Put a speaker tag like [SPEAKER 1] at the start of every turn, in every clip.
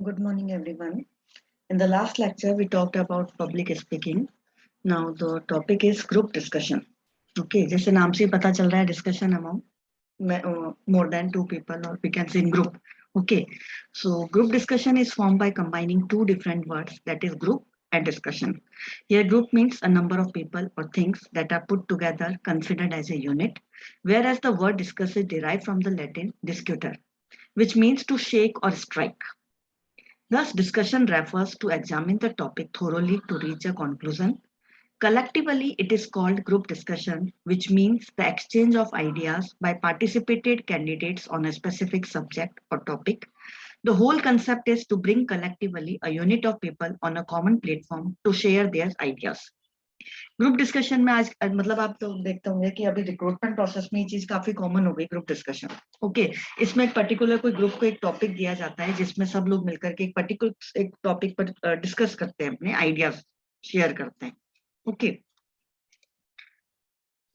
[SPEAKER 1] Good morning, everyone. In the last lecture, we talked about public speaking. Now the topic is group discussion. Okay, जैसे नाम से ही पता चल रहा है discussion among more than two people, or we can say in group. Okay, so group discussion is formed by combining two different words, that is group and discussion. Here, group means a number of people or things that are put together considered as a unit, whereas the word discuss is derived from the Latin discuter, which means to shake or strike. Thus, discussion refers to examine the topic thoroughly to reach a conclusion. Collectively, it is called group discussion, which means the exchange of ideas by participated candidates on a specific subject or topic. The whole concept is to bring collectively a unit of people on a common platform to share their ideas. Group discussion में आज मतलब आप तो देखते होंगे कि अभी recruitment process में ये चीज काफी कॉमन हो गई, ग्रुप डिस्कशन. ओके, इसमें एक पर्टिकुलर कोई ग्रुप को एक टॉपिक दिया जाता है जिसमें सब लोग मिलकर के एक पर्टिकुलर एक टॉपिक पर डिस्कस करते हैं, अपने आइडियाज शेयर करते हैं. Okay.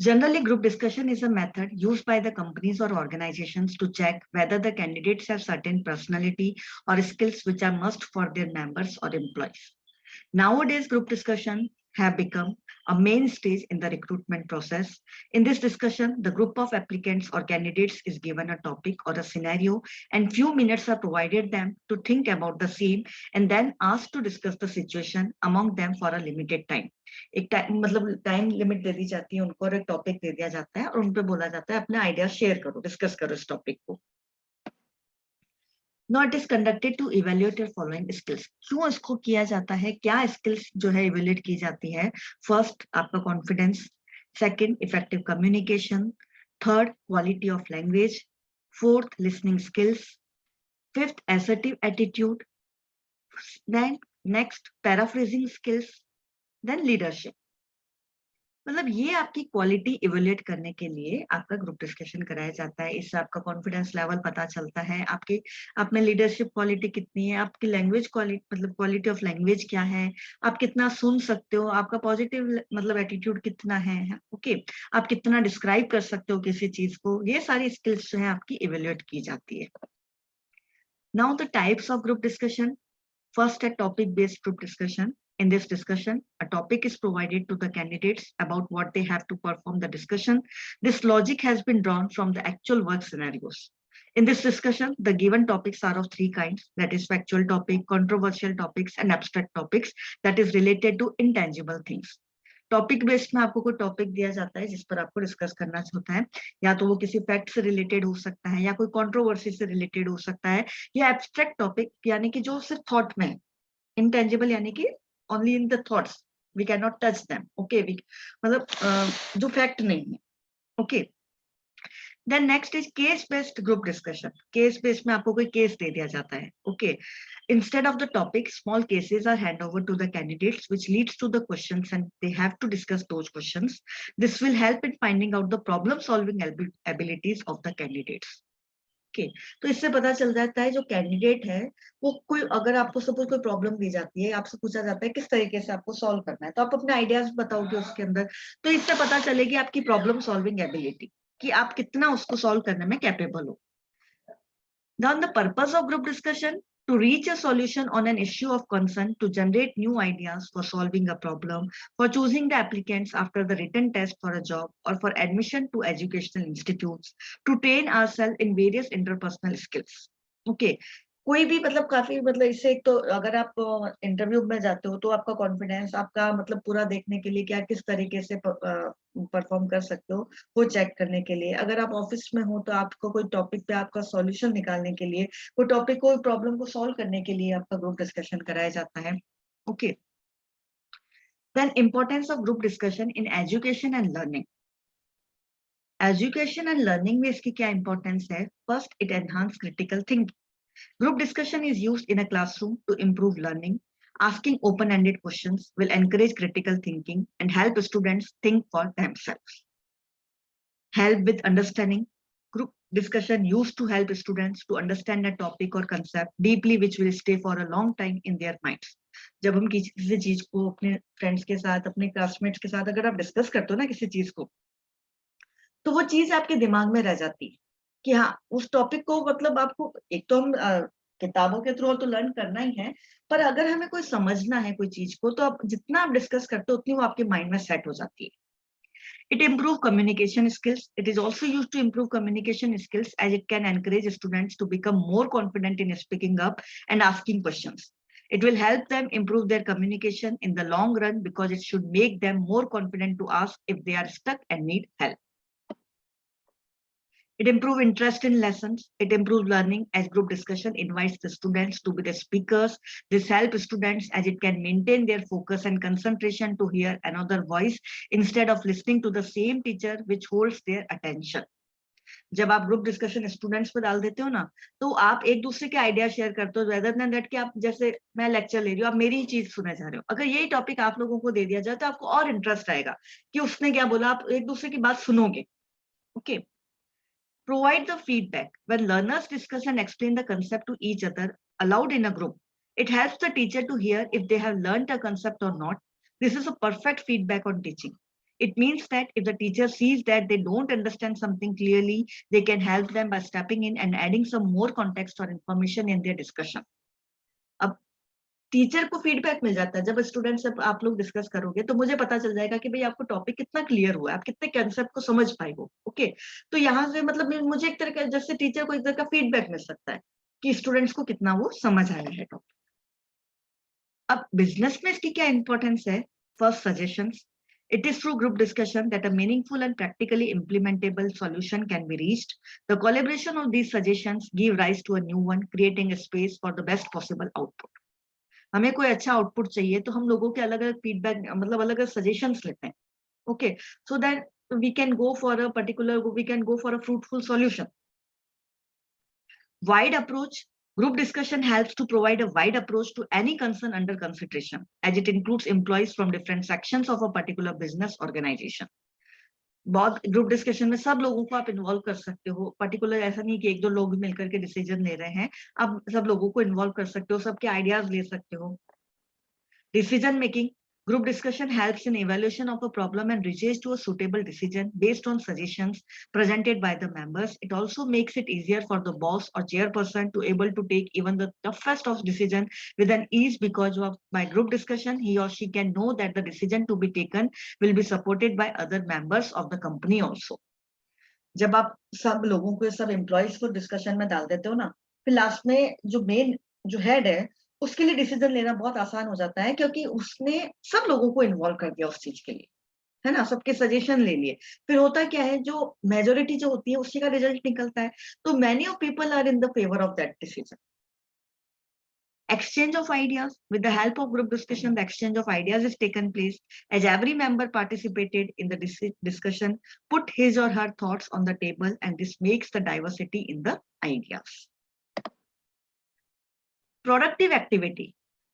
[SPEAKER 1] Generally, group discussion is a method used by the companies or organizations to check whether the candidates have certain personality or skills which are must for their members or employees. Nowadays, group discussion have become a main stage in the recruitment process. In this discussion, the group of applicants or candidates is given a topic or a scenario, and few minutes are provided them to think about the same and then asked to discuss the situation among them for a limited time. एक time मतलब time limit दे दी जाती है उनको और एक topic दे दिया जाता है और उन पे बोला जाता है अपने आइडिया शेयर करो, डिस्कस करो इस टॉपिक को. Now it is conducted to evaluate your following skills. क्यों इसको किया जाता है, क्या skills जो है evaluate की जाती है? First, आपका confidence. Second, effective communication. Third, quality of language. Fourth, listening skills. Fifth, assertive attitude. Then next, paraphrasing skills. Then leadership. मतलब ये आपकी क्वालिटी इवेल्युएट करने के लिए आपका ग्रुप डिस्कशन कराया जाता है. इससे आपका कॉन्फिडेंस लेवल पता चलता है, आपके आप में लीडरशिप क्वालिटी कितनी है, आपकी लैंग्वेज क्वालिटी मतलब क्वालिटी ऑफ लैंग्वेज क्या है, आप कितना सुन सकते हो, आपका पॉजिटिव मतलब एटीट्यूड कितना है. ओके, आप कितना डिस्क्राइब कर सकते हो किसी चीज को, ये सारी स्किल्स जो है आपकी इवेल्युएट की जाती है. Now the types of group discussion. First, a topic-based group discussion. In this discussion, a topic is provided to the candidates about what they have to perform the discussion. This logic has been drawn from the actual work scenarios. In this discussion, the given topics are of three kinds, that is factual topic, controversial topics, and abstract topics that is related to intangible things. Topic based में आपको कोई topic दिया जाता है जिस पर आपको discuss करना होता है, या तो वो किसी फैक्ट से रिलेटेड हो सकता है या कोई कंट्रोवर्सी से रिलेटेड हो सकता है, या एब्स्ट्रैक्ट टॉपिक यानी कि जो सिर्फ थॉट में है, इंटेंजिबल यानी कि only in the thoughts, we cannot नॉट टच देम. ओके, मतलब जो फैक्ट नहीं है. Okay. Then next is case-based group discussion. Case-based में आपको कोई केस दे दिया जाता है. Okay. Instead of the topic, small cases are handed over to the candidates, which leads to the questions, and they have to discuss those questions. This will help in finding out the problem-solving abilities of the candidates. Okay. तो इससे पता चल जाता है जो candidate है वो कोई, अगर आपको सपोज कोई प्रॉब्लम दी जाती है, आपसे पूछा जाता है किस तरीके से आपको सॉल्व करना है, तो आप अपने आइडियाज बताओगे उसके अंदर, तो इससे पता चलेगी आपकी प्रॉब्लम सॉल्विंग एबिलिटी कि आप कितना उसको सॉल्व करने में कैपेबल हो. Then the purpose of group discussion, to reach a solution on an issue of concern, to generate new ideas for solving a problem, for choosing the applicants after the written test for a job, or for admission to educational institutes, to train ourselves in various interpersonal skills. Okay. कोई भी मतलब काफी मतलब इससे एक तो अगर आप इंटरव्यू में जाते हो तो आपका कॉन्फिडेंस आपका मतलब पूरा देखने के लिए क्या किस तरीके से परफॉर्म कर सकते हो वो चेक करने के लिए, अगर आप ऑफिस में हो तो आपको कोई टॉपिक पे आपका सॉल्यूशन निकालने के लिए, कोई टॉपिक को प्रॉब्लम को सॉल्व करने के लिए आपका ग्रुप डिस्कशन कराया जाता है. Okay. Then importance of group discussion in education and learning. Education and learning में इसकी क्या इंपॉर्टेंस है? First, it enhance critical thinking. Group discussion is used in a classroom to improve learning. Asking open-ended questions will encourage critical thinking and help students think for themselves. Help with understanding. Group discussion used to help students to understand a topic or concept deeply, which will stay for a long time in their minds. जब हम किसी चीज को अपने friends के साथ, अपने classmates के साथ अगर आप डिस्कस करते हो ना किसी चीज को, तो वो चीज आपके दिमाग में रह जाती है कि हाँ उस टॉपिक को मतलब आपको एक तो हम किताबों के थ्रू तो लर्न करना ही है, पर अगर हमें कोई समझना है कोई चीज को, तो आप जितना आप डिस्कस करते हो उतनी वो आपके माइंड में सेट हो जाती है. It improves communication skills. It is also used to improve communication skills as it can encourage students to become more confident in speaking up and asking questions. It will help them improve their communication in the long run because it should make them more confident to ask if they are stuck and need help. It improves interest in lessons. It improves learning as group discussion invites the students to be the speakers. This helps students as it can maintain their focus and concentration to hear another voice instead of listening to the same teacher which holds their attention. जब आप group discussion students पे डाल देते हो ना, तो आप एक दूसरे के आइडिया शेयर करते हो, रेदर देन दैट कि आप जैसे मैं लेक्चर ले रही हूँ, आप मेरी ही चीज सुने जा रहे हो. अगर यही टॉपिक आप लोगों को दे दिया जाए तो आपको और इंटरेस्ट आएगा कि उसने क्या बोला, आप एक दूसरे की बात सुनोगे. Okay. Provide the feedback. When learners discuss and explain the concept to each other aloud in a group, it helps the teacher to hear if they have learned a concept or not. This is a perfect feedback on teaching. It means that if the teacher sees that they don't understand something clearly, they can help them by stepping in and adding some more context or information in their discussion. अब teacher को feedback मिल जाता है, जब student से आप लोग discuss करोगे तो मुझे पता चल जाएगा कि भाई आपको टॉपिक कितना क्लियर हुआ है, आप कितने कंसेप्ट को समझ पाए हो. ओके. तो यहाँ से मतलब मुझे एक तरह का, जैसे टीचर को एक तरह का फीडबैक मिल सकता है कि स्टूडेंट्स को कितना वो समझ आया है टॉपिक. अब बिजनेस में इसकी क्या इंपॉर्टेंस है? First, suggestions. It is through group discussion that a meaningful and practically implementable solution can be reached. The collaboration of these suggestions give rise to a new one, creating a space for the best possible output. हमें कोई अच्छा output चाहिए तो हम लोगों के अलग अलग फीडबैक, मतलब अलग अलग सजेशंस लेते हैं. Okay. So that we can go for a particular, we can go for a fruitful solution. Wide approach. Group discussion helps to provide a wide approach to any concern under consideration, as it includes employees from different sections of a particular business organization. बहुत group discussion में सब लोगों को आप involve कर सकते हो. Particular ऐसा नहीं कि एक दो लोग मिलकर के डिसीजन ले रहे हैं, आप सब लोगों को इन्वॉल्व कर सकते हो, सबके आइडियाज ले सकते हो. Decision making. Group discussion helps in evaluation of a problem and reaches to a suitable decision based on suggestions presented by the members. It also makes it easier for the boss or chairperson to able to take even the toughest of decision with an ease, because of by group discussion, he or she can know that the decision to be taken will be supported by other members of the company also. जब आप सब लोगों को, सब employees को discussion में डाल देते हो ना, फिर लास्ट में जो मेन जो हेड है उसके लिए डिसीजन लेना बहुत आसान हो जाता है, क्योंकि उसने सब लोगों को इन्वॉल्व कर दिया उस चीज के लिए, है ना, सबके सजेशन ले लिए. फिर होता क्या है, जो मेजोरिटी जो होती है उसी का रिजल्ट निकलता है. तो many of people are in the favour of that decision. Exchange of ideas. With the help of group discussion, the exchange of ideas is taken place as every member participated in the discussion, put his or her thoughts on the table, and this makes the diversity in the ideas. Productive activity.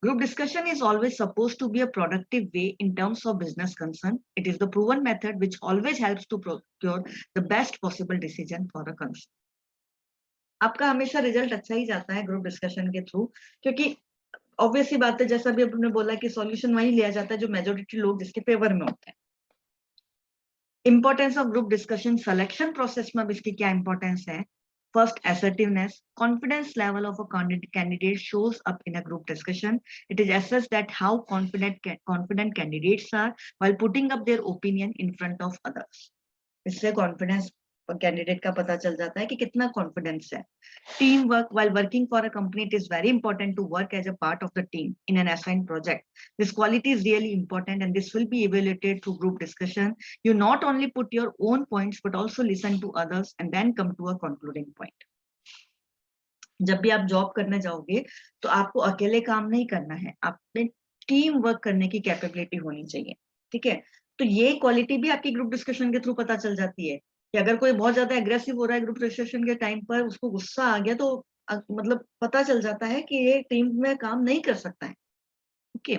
[SPEAKER 1] Group discussion is always supposed to be a productive way in terms of business concern. It is the proven method which always helps to procure the best possible decision for a concern. आपका हमेशा result अच्छा ही जाता है group discussion के through, क्योंकि obviously बात है, जैसा भी आपने बोला कि सॉल्यूशन वही लिया जाता है जो मेजोरिटी लोग जिसके फेवर में होते हैं. Importance of group discussion. Selection process में अब इसकी क्या इंपॉर्टेंस है? First, assertiveness. Confidence level of a candidate shows up in a group discussion. It is assessed that how confident candidates are while putting up their opinion in front of others. इससे confidence candidate का पता चल जाता है कि कितना confidence है. Team work. While working for a company, it is very important to work as a part of the team in an assigned project. This quality is really important and this will be evaluated through group discussion. You not only put your own points but also listen to others and then come to a concluding point. जब भी आप job करने जाओगे तो आपको अकेले काम नहीं करना है, आपने टीम वर्क करने की कैपेबिलिटी होनी चाहिए. ठीक है. तो ये क्वालिटी भी आपकी ग्रुप डिस्कशन के थ्रू पता चल जाती है कि अगर कोई बहुत ज्यादा एग्रेसिव हो रहा है ग्रुप डिस्कशन के टाइम पर, उसको गुस्सा आ गया, तो मतलब पता चल जाता है कि ये टीम में काम नहीं कर सकता है. Okay.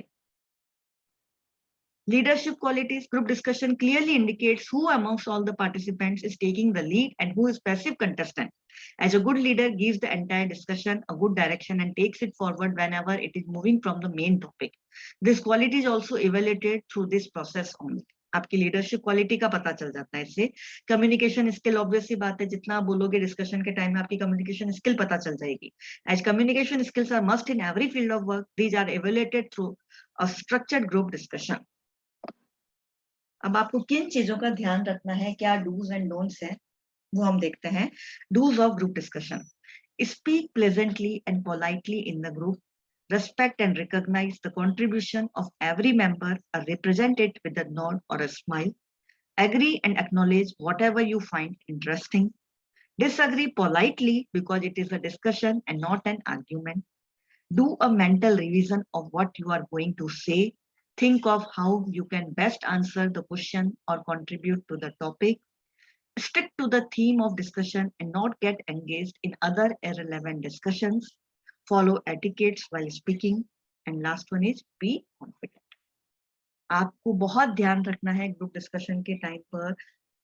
[SPEAKER 1] Leadership qualities. Group discussion clearly indicates who amongst all the participants is taking the lead and who is passive contestant. As a good leader gives the entire discussion a good direction and takes it forward whenever it is moving from the main topic. This quality is also evaluated through this process only. आपकी leadership quality का पता चल जाता है इससे। Communication skill, obvious सी बात है, जितना आप बोलोगे डिस्कशन के टाइम में आपकी कम्युनिकेशन स्किल पता चल जाएगी। As communication skills are must in every field of work, these are evaluated through a structured group discussion. अब आपको किन चीजों का ध्यान रखना है, क्या डूज एंड डोंट्स है, वो हम देखते हैं। Dos of group discussion: speak pleasantly and politely in the group, respect and recognize the contribution of every member, are represented with a nod or a smile. Agree and acknowledge whatever you find interesting. Disagree politely because it is a discussion and not an argument. Do a mental revision of what you are going to say. Think of how you can best answer the question or contribute to the topic. Stick to the theme of discussion and not get engaged in other irrelevant discussions. Follow etiquettes while speaking. And last one is be confident. आपको बहुत ध्यान रखना है group discussion के time पर,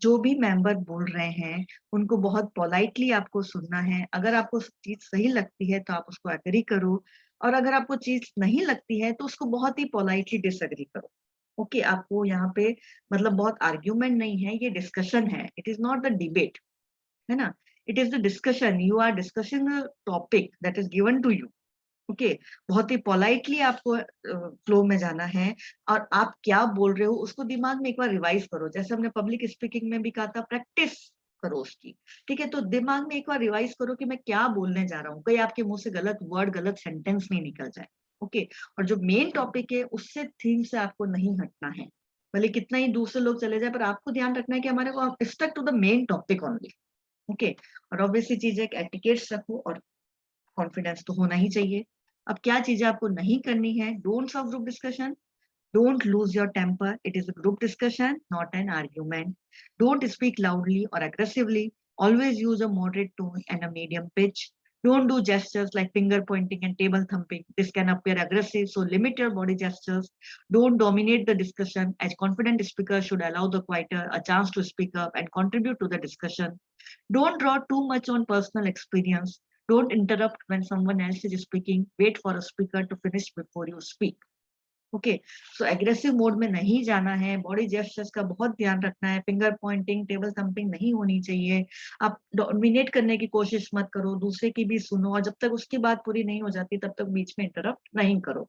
[SPEAKER 1] जो भी member बोल रहे हैं उनको बहुत पोलाइटली आपको सुनना है। अगर आपको चीज सही लगती है तो आप उसको एग्री करो, और अगर आपको चीज नहीं लगती है तो उसको बहुत ही पोलाइटली डिसएग्री करो। ओके, आपको यहाँ पे मतलब बहुत आर्ग्यूमेंट नहीं है, ये डिस्कशन है, it is not the debate, है ना। It is the discussion, you are discussing the topic that is given to you. Okay, बहुत ही पोलाइटली आपको फ्लो में जाना है, और आप क्या बोल रहे हो उसको दिमाग में एक बार रिवाइज करो। जैसे हमने पब्लिक स्पीकिंग में भी कहा था, प्रैक्टिस करो उसकी, ठीक है। तो दिमाग में एक बार रिवाइज करो कि मैं क्या बोलने जा रहा हूँ, कहीं आपके मुंह से गलत वर्ड, गलत सेंटेंस नहीं निकल जाए। ओके, और जो मेन टॉपिक है उससे, थीम से आपको नहीं हटना है, भले कितना ही दूसरे लोग चले जाए, पर आपको ध्यान रखना है कि हमारे को stuck to the main topic only. Okay, और ऑब्वियसली चीज है, एटिकेट्स रखो और कॉन्फिडेंस तो होना ही चाहिए। अब क्या चीजें आपको नहीं करनी है, don'ts of group discussion: don't lose your temper, it is a group discussion not an argument. Don't speak loudly और aggressively, always use a moderate tone and a medium pitch. Don't do gestures like finger pointing and table thumping, this can appear aggressive, so limit your body gestures. Don't dominate the discussion, as confident speakers should allow the quieter a chance to speak up and contribute to the discussion. Don't draw too much on personal experience. Don't interrupt when someone else is speaking. Wait for a speaker to finish before you speak. Okay, so aggressive mode में नहीं जाना है, body gestures का बहुत ध्यान रखना है, finger Poynting, table thumping नहीं होनी चाहिए। आप डोमिनेट करने की कोशिश मत करो, दूसरे की भी सुनो, और जब तक उसकी बात पूरी नहीं हो जाती तब तक बीच में इंटरप्ट नहीं करो।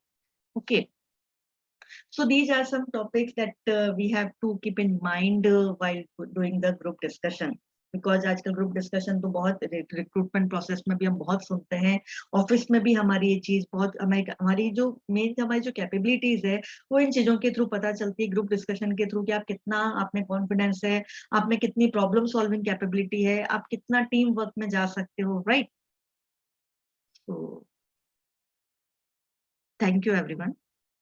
[SPEAKER 1] Okay, so these are some topics that we have to keep in mind while doing the group discussion, because आजकल ग्रुप डिस्कशन तो बहुत रिक्रूटमेंट प्रोसेस में भी हम बहुत सुनते हैं, ऑफिस में भी हमारी ये चीज बहुत, हमारी जो मेन हमारी जो कैपेबिलिटीज है वो इन चीजों के थ्रू पता चलती है, ग्रुप डिस्कशन के थ्रू, कि आप कितना, आप में कॉन्फिडेंस है, आप में कितनी प्रॉब्लम सॉल्विंग कैपेबिलिटी है, आप कितना टीम वर्क में जा सकते हो, राइट। तो थैंक यू एवरीवन।